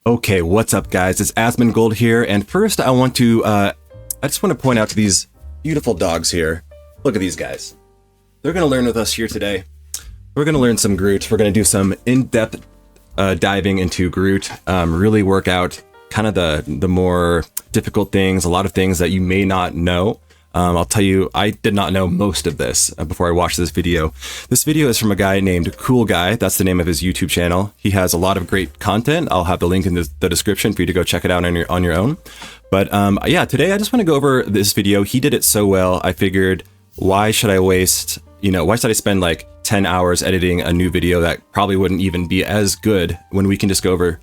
Okay, what's up guys? It's Asmongold here, and first I just want to point out to these beautiful dogs here. Look at these guys. They're going to learn with us here today. We're going to learn some Groot. We're going to do some in-depth diving into Groot, really work out kind of the more difficult things, a lot of things that you may not know. I'll tell you, I did not know most of this before I watched this video. This video is from a guy named Cool Guy. That's the name of his YouTube channel. He has a lot of great content. I'll have the link in the description for you to go check it out on your own. But yeah, today I just want to go over this video. He did it so well. I figured, why should I spend like 10 hours editing a new video that probably wouldn't even be as good when we can just go over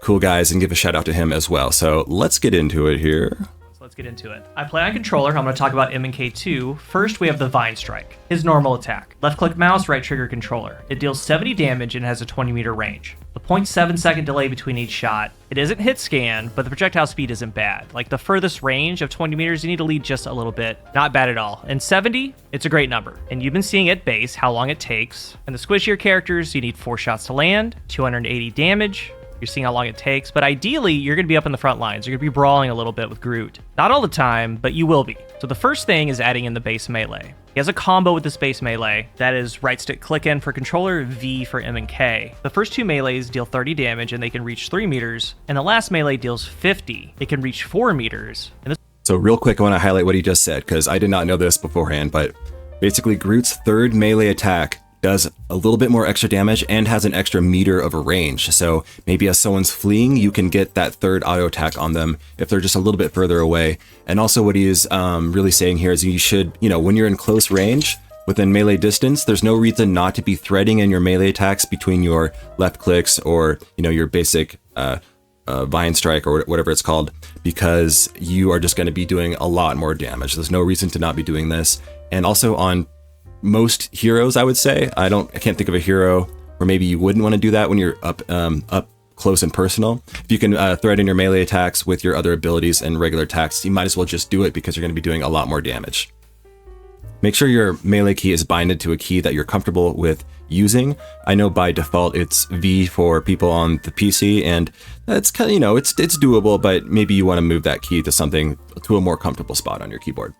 Cool Guys and give a shout out to him as well. So let's get into it here. Let's get into it. I play on controller. I'm going to talk about M&K2. First, we have the Vine Strike, his normal attack. Left click mouse, right trigger controller. It deals 70 damage and has a 20 meter range. The 0.7 second delay between each shot. It isn't hit scan, but the projectile speed isn't bad. Like the furthest range of 20 meters, you need to lead just a little bit. Not bad at all. And 70, it's a great number. And you've been seeing at base how long it takes. And the squishier characters, you need 4 shots to land, 280 damage. You're seeing how long it takes, but ideally, you're going to be up in the front lines. You're going to be brawling a little bit with Groot. Not all the time, but you will be. So the first thing is adding in the base melee. He has a combo with this base melee. That is right stick click in for controller, V for M and K. The first 2 melees deal 30 damage and they can reach 3 meters, and the last melee deals 50. It can reach 4 meters. So real quick, I want to highlight what he just said, because I did not know this beforehand, but basically Groot's third melee attack does a little bit more extra damage and has an extra meter of a range. So maybe as someone's fleeing, you can get that third auto attack on them if they're just a little bit further away. And also what he is really saying here is you should, when you're in close range, within melee distance, there's no reason not to be threading in your melee attacks between your left clicks or, your basic Vine Strike or whatever it's called, because you are just going to be doing a lot more damage. There's no reason to not be doing this. And also on most heroes, I would say, I can't think of a hero where maybe you wouldn't want to do that when you're up close and personal. If you can thread in your melee attacks with your other abilities and regular attacks, you might as well just do it because you're going to be doing a lot more damage. Make sure your melee key is binded to a key that you're comfortable with using. I know by default it's V for people on the PC, and that's kind of, it's doable, but maybe you want to move that key to a more comfortable spot on your keyboard.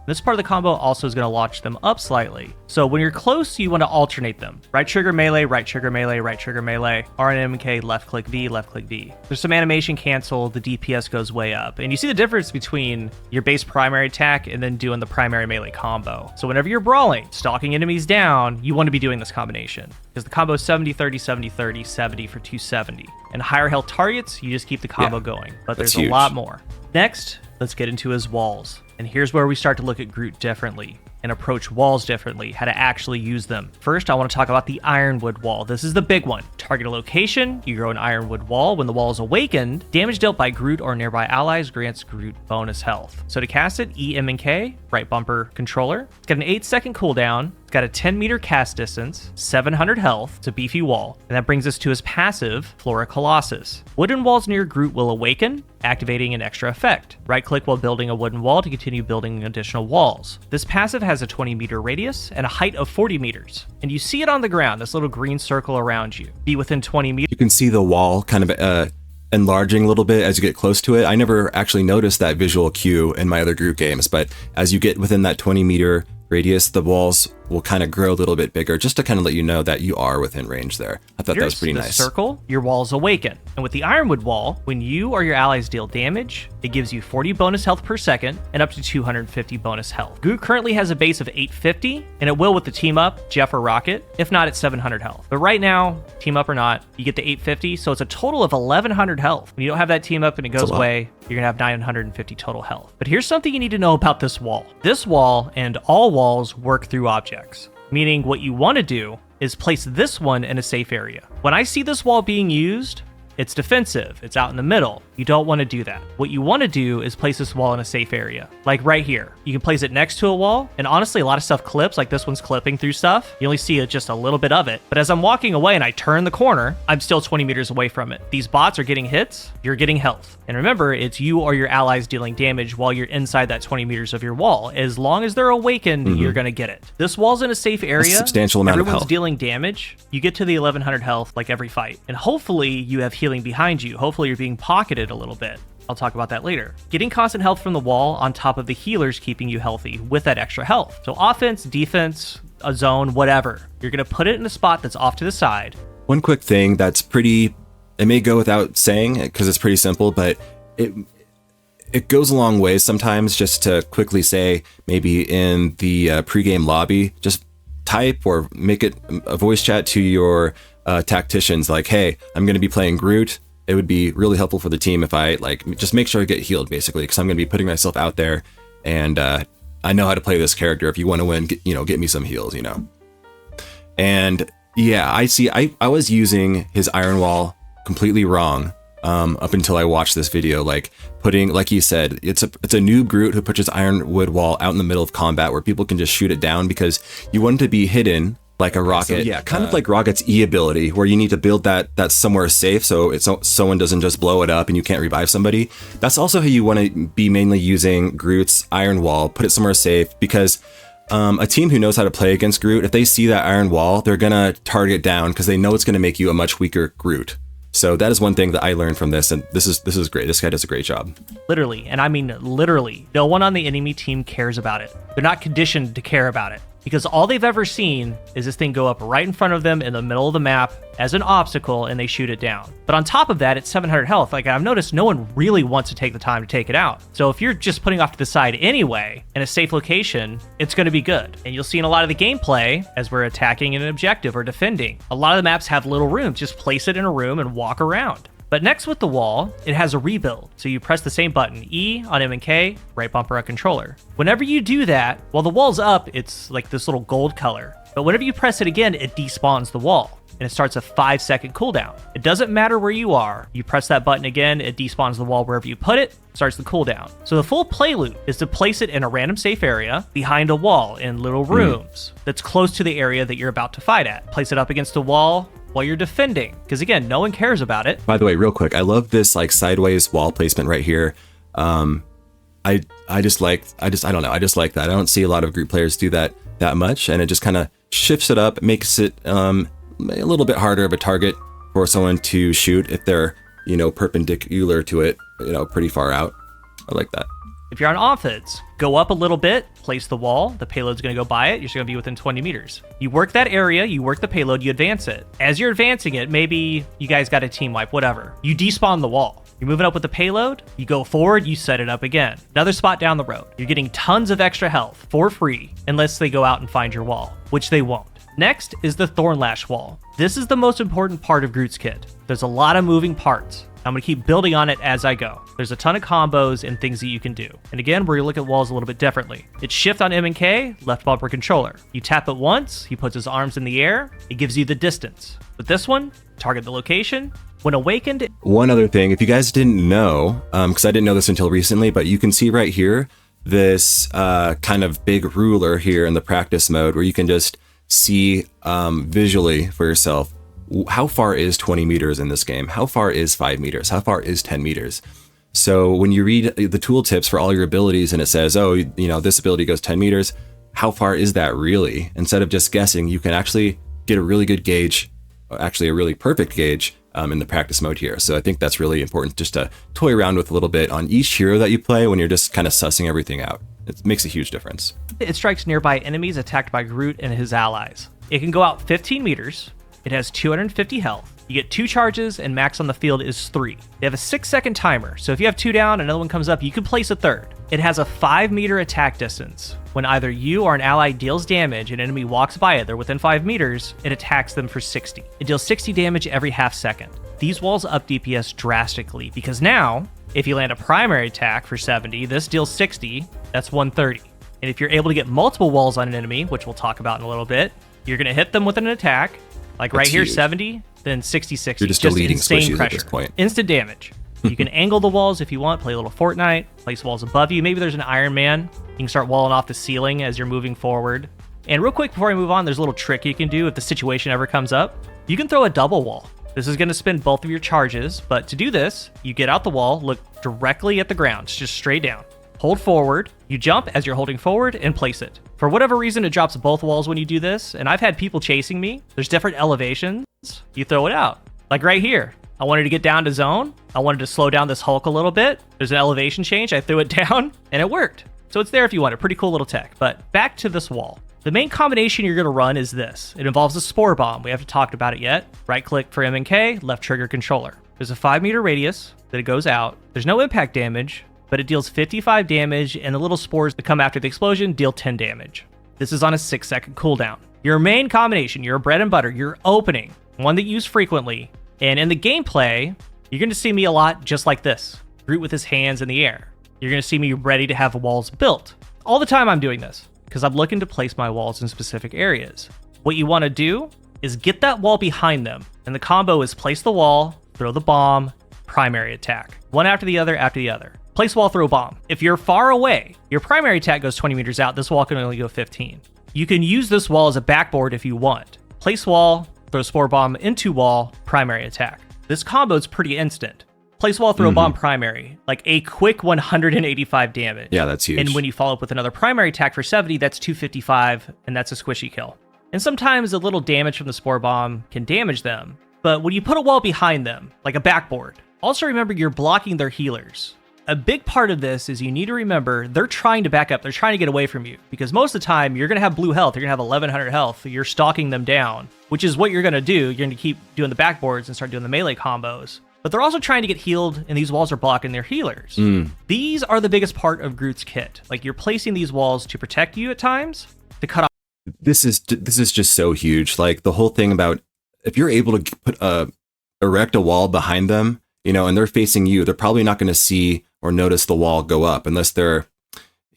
This part of the combo also is going to launch them up slightly. So when you're close, you want to alternate them. Right trigger melee, right trigger melee, right trigger melee. RNMK, left click V, left click V. There's some animation cancel, the DPS goes way up. And you see the difference between your base primary attack and then doing the primary melee combo. So whenever you're brawling, stalking enemies down, you want to be doing this combination. Because the combo is 70, 30, 70, 30, 70 for 270. And higher health targets, you just keep the combo going. But there's a lot more. Next, let's get into his walls. And here's where we start to look at Groot differently and approach walls differently, how to actually use them. First, I want to talk about the Ironwood wall. This is the big one. Target a location, you grow an Ironwood wall. When the wall is awakened, damage dealt by Groot or nearby allies grants Groot bonus health. So to cast it, E, M, and K, right bumper controller. It's got an 8-second cooldown. It's got a 10 meter cast distance, 700 health. It's a beefy wall. And that brings us to his passive, Flora Colossus. Wooden walls near Groot will awaken, activating an extra effect. Right click while building a wooden wall to continue building additional walls. This passive has a 20 meter radius and a height of 40 meters. And you see it on the ground, this little green circle around you. Be within 20 meters. You can see the wall kind of enlarging a little bit as you get close to it. I never actually noticed that visual cue in my other Groot games, but as you get within that 20 meter radius, the walls will kind of grow a little bit bigger, just to kind of let you know that you are within range there. I thought that was pretty nice. Circle, your walls awaken. And with the Ironwood wall, when you or your allies deal damage, it gives you 40 bonus health per second and up to 250 bonus health. Groot currently has a base of 850, and it will with the team up, Jeff or Rocket. If not, it's 700 health. But right now, team up or not, you get the 850, so it's a total of 1100 health. When you don't have that team up and it goes away, you're gonna have 950 total health. But here's something you need to know about this wall. This wall and all walls work through objects, meaning what you want to do is place this one in a safe area. When I see this wall being used, It's defensive. It's out in the middle. You don't want to do that. What you want to do is place this wall in a safe area, like right here. You can place it next to a wall, and honestly, a lot of stuff clips, like this one's clipping through stuff. You only see just a little bit of it. But as I'm walking away and I turn the corner, I'm still 20 meters away from it. These bots are getting hits, you're getting health. And remember, it's you or your allies dealing damage while you're inside that 20 meters of your wall. As long as they're awakened, you're going to get it. This wall's in a safe area. A substantial amount of Everyone's health. dealing damage. You get to the 1100 health like every fight. And hopefully you have healing behind you. Hopefully you're being pocketed a little bit. I'll talk about that later. Getting constant health from the wall on top of the healers keeping you healthy with that extra health. So offense, defense, a zone, whatever. You're going to put it in a spot that's off to the side. One quick thing that's pretty, it may go without saying because it's pretty simple, but it goes a long way sometimes just to quickly say, maybe in the pregame lobby, just type or make it a voice chat to your tacticians like, hey, I'm going to be playing Groot. It would be really helpful for the team if I just make sure I get healed, basically, because I'm going to be putting myself out there, and I know how to play this character. If you want to win, get me some heals, And yeah, I was using his Iron Wall completely wrong up until I watched this video. Like putting, like you said, it's a new Groot who puts his Ironwood wall out in the middle of combat where people can just shoot it down because you want it to be hidden. Like a rocket. So yeah, kind of like Rocket's E ability, where you need to build that somewhere safe so someone doesn't just blow it up and you can't revive somebody. That's also how you want to be mainly using Groot's Iron Wall. Put it somewhere safe, because a team who knows how to play against Groot, if they see that Iron Wall, they're gonna target down because they know it's gonna make you a much weaker Groot. So that is one thing that I learned from this, and this is great. This guy does a great job. Literally, and I mean literally, no one on the enemy team cares about it. They're not conditioned to care about it, because all they've ever seen is this thing go up right in front of them in the middle of the map as an obstacle, and they shoot it down. But on top of that, it's 700 health. Like, I've noticed no one really wants to take the time to take it out. So if you're just putting off to the side anyway, in a safe location, it's going to be good. And you'll see in a lot of the gameplay, as we're attacking an objective or defending, a lot of the maps have little rooms. Just place it in a room and walk around. But next with the wall, it has a rebuild. So you press the same button, E on M and K, right bumper on controller. Whenever you do that, while the wall's up, it's like this little gold color. But whenever you press it again, it despawns the wall, and it starts a 5-second cooldown. It doesn't matter where you are. You press that button again, it despawns the wall wherever you put it, starts the cooldown. So the full play loop is to place it in a random safe area behind a wall in little rooms that's close to the area that you're about to fight at. Place it up against a wall while you're defending, because again, no one cares about it. By the way, real quick, I love this like sideways wall placement right here. I just like that. I don't see a lot of group players do that much, and it just kind of shifts it up, makes it a little bit harder of a target for someone to shoot if they're perpendicular to it, pretty far out. I like that. If you're on offense, go up a little bit, place the wall, the payload's going to go by it, you're just going to be within 20 meters. You work that area, you work the payload, you advance it. As you're advancing it, maybe you guys got a team wipe, whatever. You despawn the wall. You're moving up with the payload, you go forward, you set it up again. Another spot down the road. You're getting tons of extra health for free, unless they go out and find your wall, which they won't. Next is the Thorn lash wall. This is the most important part of Groot's kit. There's a lot of moving parts. I'm going to keep building on it as I go. There's a ton of combos and things that you can do. And again, we're going to look at walls a little bit differently. It's shift on M and K, left bumper controller. You tap it once, he puts his arms in the air, it gives you the distance. With this one, target the location. When awakened... One other thing, if you guys didn't know, because I didn't know this until recently, but you can see right here, this kind of big ruler here in the practice mode where you can just see visually for yourself, how far is 20 meters in this game? How far is 5 meters? How far is 10 meters? So when you read the tooltips for all your abilities and it says, oh, this ability goes 10 meters, how far is that really? Instead of just guessing, you can actually get a really good gauge, actually a really perfect gauge in the practice mode here. So I think that's really important just to toy around with a little bit on each hero that you play when you're just kind of sussing everything out. It makes a huge difference. It strikes nearby enemies attacked by Groot and his allies. It can go out 15 meters. It has 250 health. You get 2 charges, and max on the field is 3. They have a 6-second timer, so if you have 2 down, another one comes up, you can place a third. It has a 5-meter attack distance. When either you or an ally deals damage, an enemy walks by it, they're within 5 meters, it attacks them for 60. It deals 60 damage every half second. These walls up DPS drastically, because now, if you land a primary attack for 70, this deals 60, that's 130. And if you're able to get multiple walls on an enemy, which we'll talk about in a little bit, you're going to hit them with an attack. Like right here, huge. 70, then 60-60. You're just deleting insane squishies pressure. at this point. Instant damage. You can angle the walls if you want, play a little Fortnite, place walls above you. Maybe there's an Iron Man. You can start walling off the ceiling as you're moving forward. And real quick before I move on, there's a little trick you can do if the situation ever comes up. You can throw a double wall. This is going to spend both of your charges, but to do this, you get out the wall, look directly at the ground, just straight down. Hold forward, you jump as you're holding forward, and place it. For whatever reason, it drops both walls when you do this, and I've had people chasing me. There's different elevations. You throw it out. Like right here. I wanted to get down to zone. I wanted to slow down this Hulk a little bit. There's an elevation change. I threw it down, and it worked. So it's there if you want it. Pretty cool little tech. But back to this wall. The main combination you're going to run is this. It involves a spore bomb. We haven't talked about it yet. Right click for M and K, left trigger controller. There's a 5-meter radius that it goes out. There's no impact damage, but it deals 55 damage, and the little spores that come after the explosion deal 10 damage. This is on a 6-second cooldown. Your main combination, your bread and butter, your opening, one that you use frequently, and in the gameplay, you're going to see me a lot just like this. Groot with his hands in the air. You're going to see me ready to have walls built. All the time I'm doing this, because I'm looking to place my walls in specific areas. What you want to do is get that wall behind them, and the combo is place the wall, throw the bomb, primary attack. One after the other after the other. Place wall, throw bomb. If you're far away, your primary attack goes 20 meters out. This wall can only go 15. You can use this wall as a backboard if you want. Place wall, throw spore bomb into wall, primary attack. This combo is pretty instant. Place wall, throw bomb, primary. Like a quick 185 damage. Yeah, that's huge. And when you follow up with another primary attack for 70, that's 255, and that's a squishy kill. And sometimes a little damage from the spore bomb can damage them. But when you put a wall behind them, like a backboard, also remember you're blocking their healers. A big part of this is you need to remember they're trying to back up. They're trying to get away from you because most of the time you're going to have blue health. You're going to have 1100 health. You're stalking them down, which is what you're going to do. You're going to keep doing the backboards and start doing the melee combos. But they're also trying to get healed, and these walls are blocking their healers. These are the biggest part of Groot's kit. Like, you're placing these walls to protect you at times, to cut off. This is just so huge. Like, the whole thing about if you're able to erect a wall behind them, you know, and they're facing you, they're probably not going to see or notice the wall go up unless they're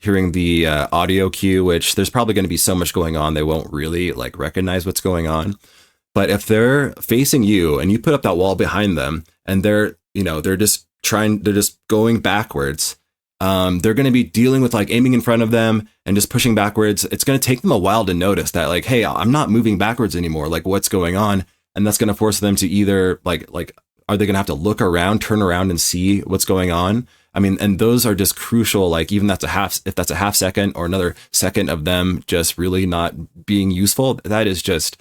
hearing the audio cue, which there's probably going to be so much going on they won't really like recognize what's going on. But if they're facing you and you put up that wall behind them and they're just going backwards, they're going to be dealing with like aiming in front of them and just pushing backwards. It's going to take them a while to notice that, like, hey, I'm not moving backwards anymore. Like, what's going on? And that's going to force them to either like, are they going to have to look around, turn around and see what's going on? I mean, and those are just crucial. Like, even if that's a half second or another second of them just really not being useful, that is just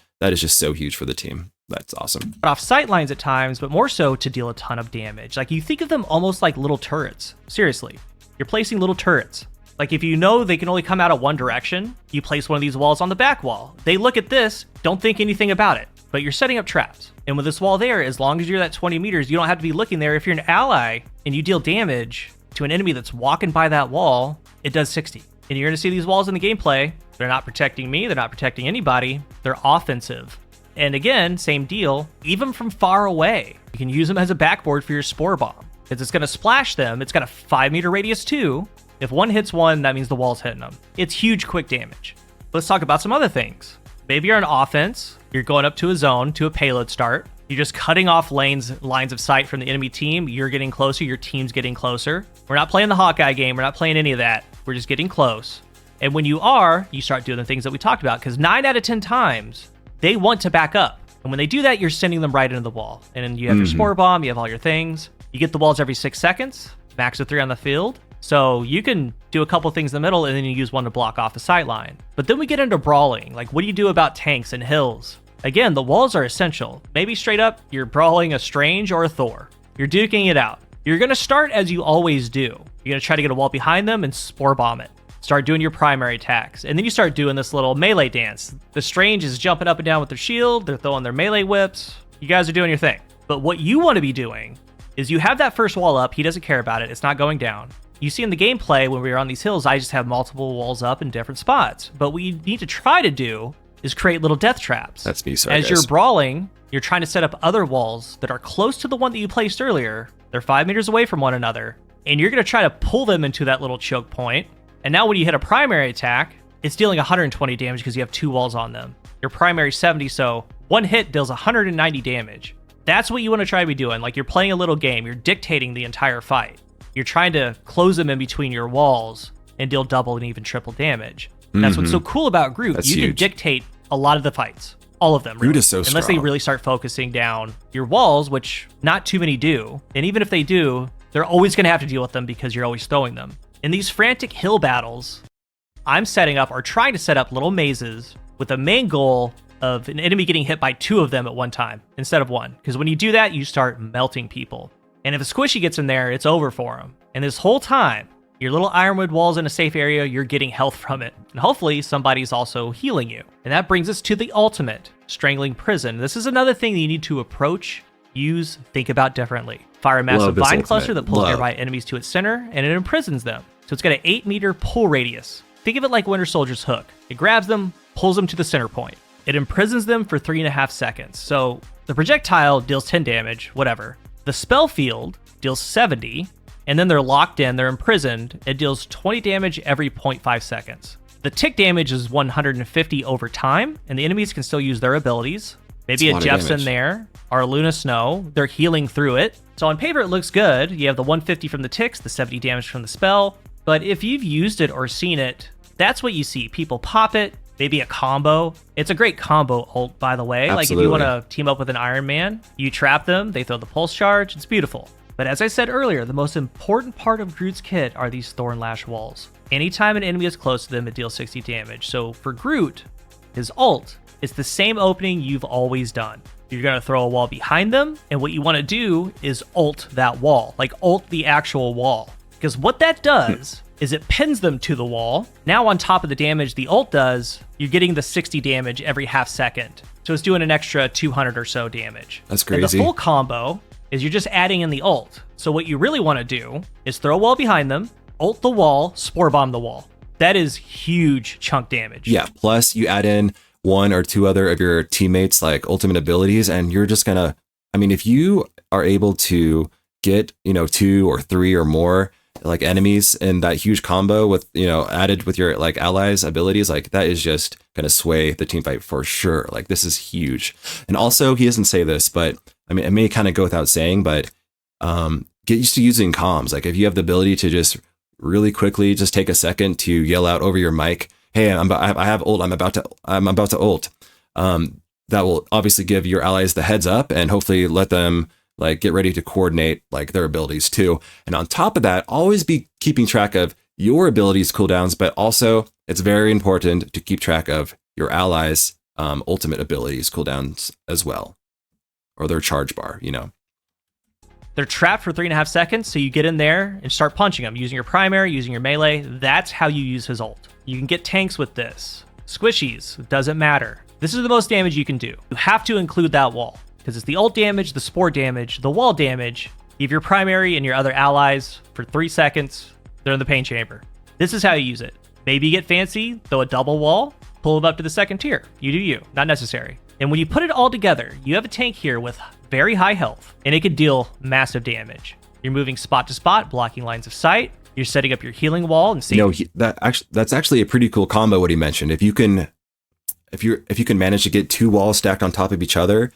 so huge for the team. That's awesome. Off sight lines at times, but more so to deal a ton of damage. Like, you think of them almost like little turrets. Seriously, you're placing little turrets. Like, if you know they can only come out of one direction, you place one of these walls on the back wall. They look at this, don't think anything about it, but you're setting up traps. And with this wall there, as long as you're at 20 meters, you don't have to be looking there. If you're an ally and you deal damage to an enemy that's walking by that wall, it does 60. And you're going to see these walls in the gameplay. They're not protecting me. They're not protecting anybody. They're offensive. And again, same deal. Even from far away, you can use them as a backboard for your spore bomb. Because it's going to splash them. It's got a 5-meter radius too. If one hits one, that means the wall's hitting them. It's huge quick damage. Let's talk about some other things. Maybe you're on offense. You're going up to a zone, to a payload start. You're just cutting off lines of sight from the enemy team. You're getting closer. Your team's getting closer. We're not playing the Hawkeye game. We're not playing any of that. We're just getting close. And when you are, you start doing the things that we talked about, because 9 out of 10 times, they want to back up. And when they do that, you're sending them right into the wall. And then you have your spore bomb, you have all your things. You get the walls every 6 seconds, max of 3 on the field. So you can do a couple things in the middle, and then you use one to block off the sight line. But then we get into brawling. Like, what do you do about tanks and hills? Again, the walls are essential. Maybe straight up, you're brawling a Strange or a Thor. You're duking it out. You're going to start as you always do. You're going to try to get a wall behind them and spore bomb it. Start doing your primary attacks. And then you start doing this little melee dance. The Strange is jumping up and down with their shield. They're throwing their melee whips. You guys are doing your thing. But what you want to be doing is you have that first wall up. He doesn't care about it. It's not going down. You see in the gameplay when we were on these hills, I just have multiple walls up in different spots. But what you need to try to do is create little death traps. That's me, sorry, As guys. you're brawling, you're trying to set up other walls that are close to the one that you placed earlier. They're 5 meters away from one another. And you're going to try to pull them into that little choke point. And now when you hit a primary attack, it's dealing 120 damage because you have 2 walls on them. Your primary 70, so One hit deals 190 damage. That's what you want to try to be doing. Like, you're playing a little game. You're dictating the entire fight. You're trying to close them in between your walls and deal double and even triple damage. That's what's so cool about Groot. That's you can huge. dictate a lot of the fights. All of them. Groot really. is so Unless they strong. really start focusing down your walls, which not too many do. And even if they do, they're always going to have to deal with them because you're always throwing them. In these frantic hill battles, I'm setting up or trying to set up little mazes with a main goal of an enemy getting hit by 2 of them at one time instead of 1. Because when you do that, you start melting people. And if a squishy gets in there, it's over for them. And this whole time, your little Ironwood wall's in a safe area, you're getting health from it. And hopefully somebody's also healing you. And that brings us to the ultimate, Strangling Prison. This is another thing that you need to approach, use, think about differently. Fire a massive Love this vine ultimate. cluster that pulls Love. nearby enemies to its center, and it imprisons them. So it's got an 8-meter pull radius. Think of it like Winter Soldier's hook. It grabs them, pulls them to the center point. It imprisons them for 3.5 seconds. So the projectile deals 10 damage, whatever. The spell field deals 70, and then they're locked in, they're imprisoned. It deals 20 damage every 0.5 seconds. The tick damage is 150 over time, and the enemies can still use their abilities. Maybe a That's a lot of Jeff's in damage. there, or a Luna Snow. They're healing through it. So on paper, it looks good. You have the 150 from the ticks, the 70 damage from the spell. But if you've used it or seen it, that's what you see. People pop it, maybe a combo. It's a great combo ult, by the way. Like if you Absolutely. want to team up with an Iron Man, you trap them, they throw the pulse charge. It's beautiful. But as I said earlier, the most important part of Groot's kit are these Thorn lash walls. Anytime an enemy is close to them, it deals 60 damage. So for Groot, his ult, it's the same opening you've always done. You're going to throw a wall behind them, and what you want to do is ult that wall, like ult the actual wall. Because what that does is it pins them to the wall. Now on top of the damage the ult does, you're getting the 60 damage every half second. So it's doing an extra 200 or so damage. That's And crazy. the full combo is you're just adding in the ult. So what you really want to do is throw a wall behind them, ult the wall, spore bomb the wall. That is huge chunk damage. Yeah, plus you add in 1 or 2 other of your teammates like ultimate abilities, and you're just gonna, I mean, if you are able to get, 2 or 3 or more like enemies in that huge combo with, added with your like allies abilities, like that is just gonna sway the team fight for sure. Like this is huge. And also he doesn't say this, but I mean, it may kind of go without saying, but get used to using comms. Like if you have the ability to just really quickly just take a second to yell out over your mic, hey, I have ult. I'm about to ult. That will obviously give your allies the heads up and hopefully let them like get ready to coordinate like their abilities too. And on top of that, always be keeping track of your abilities cooldowns, but also it's very important to keep track of your allies' ultimate abilities cooldowns as well, or their charge bar. They're trapped for 3.5 seconds, so you get in there and start punching them using your primary, using your melee. That's how you use his ult. You can get tanks with this. Squishies, doesn't matter. This is the most damage you can do. You have to include that wall, because it's the ult damage, the spore damage, the wall damage. You have your primary and your other allies for 3 seconds. They're in the pain chamber. This is how you use it. Maybe you get fancy, throw a double wall, pull them up to the second tier. You do you, not necessary. And when you put it all together, you have a tank here with very high health, and it could deal massive damage. You're moving spot to spot, blocking lines of sight. You're setting up your healing wall and saving. That's actually a pretty cool combo. What he mentioned, if you can manage to get 2 walls stacked on top of each other,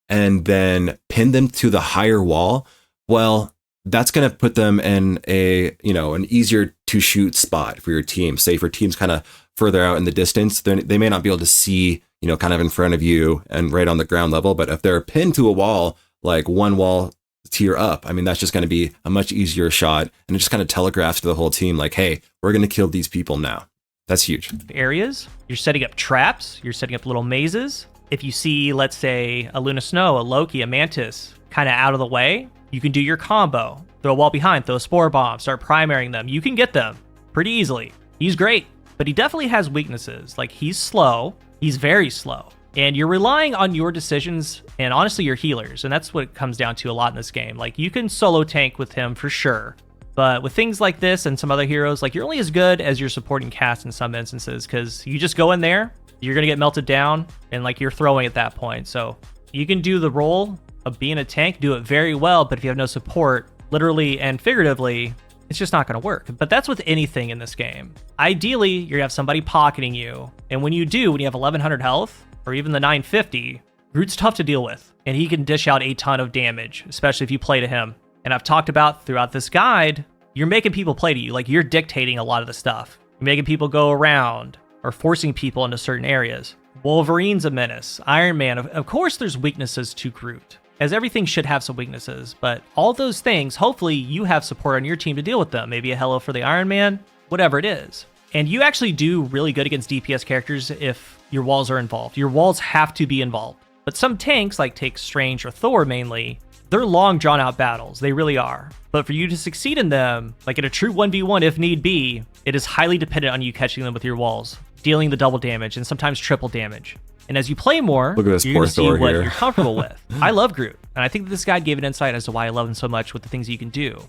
and then pin them to the higher wall, well, that's going to put them in an easier to shoot spot for your team. Say for teams kind of further out in the distance, they may not be able to see, kind of in front of you and right on the ground level. But if they're pinned to a wall, like 1 wall tier up, I mean, that's just going to be a much easier shot. And it just kind of telegraphs to the whole team, like, hey, we're going to kill these people now. That's huge. Areas. You're setting up traps. You're setting up little mazes. If you see, let's say, a Luna Snow, a Loki, a Mantis kind of out of the way, you can do your combo. Throw a wall behind, throw a spore bomb, start primarying them. You can get them pretty easily. He's great, but he definitely has weaknesses. Like, he's slow. He's very slow. And you're relying on your decisions and honestly your healers. And that's what it comes down to a lot in this game. Like, you can solo tank with him for sure. But with things like this and some other heroes, like, you're only as good as your supporting cast in some instances, because you just go in there, you're going to get melted down, and like you're throwing at that point. So you can do the role of being a tank, do it very well, but if you have no support, literally and figuratively, it's just not going to work. But that's with anything in this game. Ideally, you're going to have somebody pocketing you, and when you do, when you have 1100 health, or even the 950, Groot's tough to deal with, and he can dish out a ton of damage, especially if you play to him. And I've talked about throughout this guide, you're making people play to you. Like, you're dictating a lot of the stuff. You're making people go around or forcing people into certain areas. Wolverine's a menace. Iron Man, of course there's weaknesses to Groot, as everything should have some weaknesses, but all those things, hopefully you have support on your team to deal with them. Maybe a hello for the Iron Man, whatever it is. And you actually do really good against DPS characters if your walls are involved. Your walls have to be involved. But some tanks, like take Strange or Thor mainly, they're long drawn out battles. They really are. But for you to succeed in them, like in a true 1v1 if need be, it is highly dependent on you catching them with your walls, dealing the double damage and sometimes triple damage. And as you play more, Look at this you're poor going to see Thor what here. you're comfortable with. I love Groot, and I think that this guide gave an insight as to why I love him so much with the things you can do.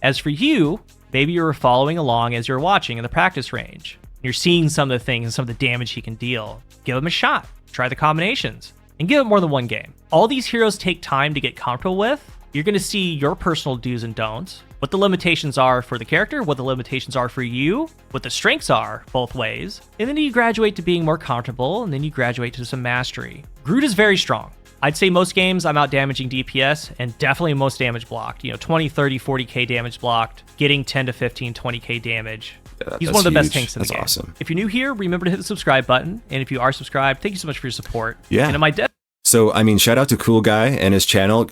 As for you, maybe you were following along as you're watching in the practice range. You're seeing some of the things and some of the damage he can deal. Give him a shot. Try the combinations. And give it more than one game. All these heroes take time to get comfortable with. You're going to see your personal do's and don'ts, what the limitations are for the character, what the limitations are for you, what the strengths are both ways, and then you graduate to being more comfortable, and then you graduate to some mastery. Groot is very strong. I'd say most games I'm out damaging DPS, and definitely most damage blocked. 20, 30, 40k damage blocked, getting 10 to 15, 20k damage. Yeah, He's one of the best huge. tanks in the game. That's awesome. If you're new here, remember to hit the subscribe button, and if you are subscribed, thank you so much for your support. Yeah. And in my So, I mean, shout out to Cool Guy and his channel.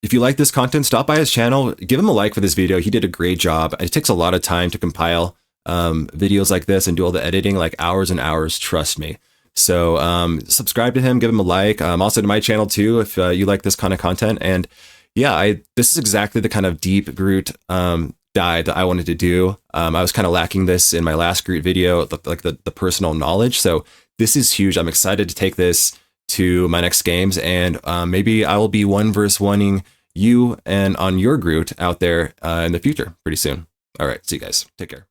If you like this content, stop by his channel, give him a like for this video. He did a great job. It takes a lot of time to compile videos like this and do all the editing, like hours and hours, trust me. So subscribe to him, give him a like. Also to my channel too, if you like this kind of content. And yeah, this is exactly the kind of deep Groot dive that I wanted to do. I was kind of lacking this in my last Groot video, like the personal knowledge. So this is huge. I'm excited to take this to my next games, and maybe I will be 1v1ing you and on your Groot out there in the future pretty soon. All right, see you guys. Take care.